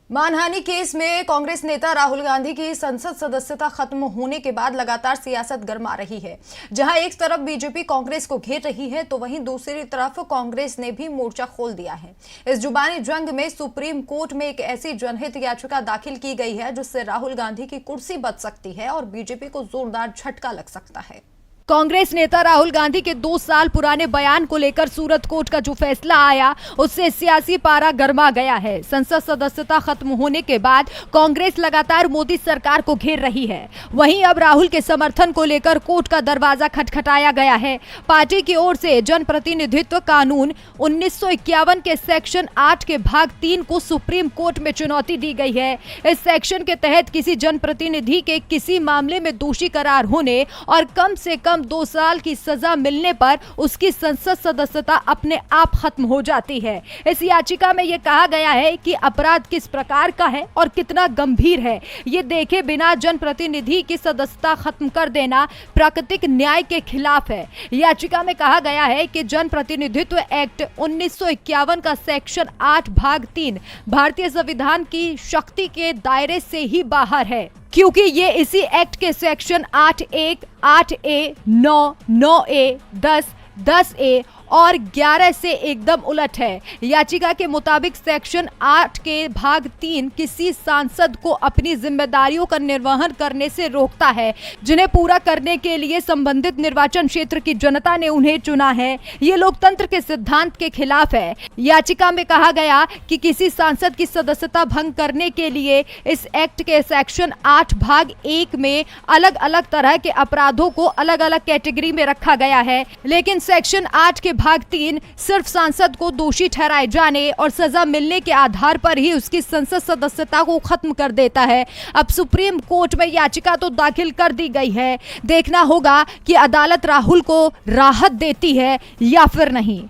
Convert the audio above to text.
मानहानि केस में कांग्रेस नेता राहुल गांधी की संसद सदस्यता खत्म होने के बाद लगातार सियासत गरमा रही है। जहां एक तरफ बीजेपी कांग्रेस को घेर रही है तो वहीं दूसरी तरफ कांग्रेस ने भी मोर्चा खोल दिया है। इस जुबानी जंग में सुप्रीम कोर्ट में एक ऐसी जनहित याचिका दाखिल की गई है जिससे राहुल गांधी की कुर्सी बच सकती है और बीजेपी को जोरदार झटका लग सकता है। कांग्रेस नेता राहुल गांधी के 2 साल पुराने बयान को लेकर सूरत कोर्ट का जो फैसला आया उससे सियासी पारा गर्मा गया है। संसद सदस्यता खत्म होने के बाद कांग्रेस लगातार मोदी सरकार को घेर रही है। वहीं अब राहुल के समर्थन को लेकर कोर्ट का दरवाजा खटखटाया गया है। पार्टी की ओर से जनप्रतिनिधित्व कानून 1951 के सेक्शन 8 के भाग 3 को सुप्रीम कोर्ट में चुनौती दी गई है। इस सेक्शन के तहत किसी जनप्रतिनिधि के किसी मामले में दोषी करार होने और कम से कम 2 साल की सजा मिलने पर उसकी संसद सदस्यता अपने आप खत्म हो जाती है। इस याचिका में यह कहा गया है कि अपराध किस प्रकार का है और कितना गंभीर है ये देखे बिना जनप्रतिनिधि की सदस्यता खत्म कर देना प्राकृतिक न्याय के खिलाफ है। याचिका में कहा गया है कि जनप्रतिनिधित्व एक्ट 1951 का सेक्शन 8 भाग 3 भारतीय संविधान की शक्ति के दायरे से ही बाहर है, क्योंकि ये इसी एक्ट के सेक्शन 8(1), 8(a), 9, 9(a), 10, 10(a) और 11 से एकदम उलट है। याचिका के मुताबिक सेक्शन 8 के भाग 3 किसी सांसद को अपनी जिम्मेदारियों का निर्वहन करने से रोकता है जिन्हें पूरा करने के लिए संबंधित निर्वाचन क्षेत्र की जनता ने उन्हें चुना है। ये लोकतंत्र के सिद्धांत के खिलाफ है। याचिका में कहा गया कि किसी सांसद की सदस्यता भंग करने के लिए इस एक्ट के सेक्शन 8 भाग 1 में अलग अलग तरह के अपराधों को अलग अलग कैटेगरी में रखा गया है, लेकिन सेक्शन 8 के भाग 3 सिर्फ सांसद को दोषी ठहराए जाने और सजा मिलने के आधार पर ही उसकी संसद सदस्यता को खत्म कर देता है। अब सुप्रीम कोर्ट में याचिका तो दाखिल कर दी गई है, देखना होगा कि अदालत राहुल को राहत देती है या फिर नहीं।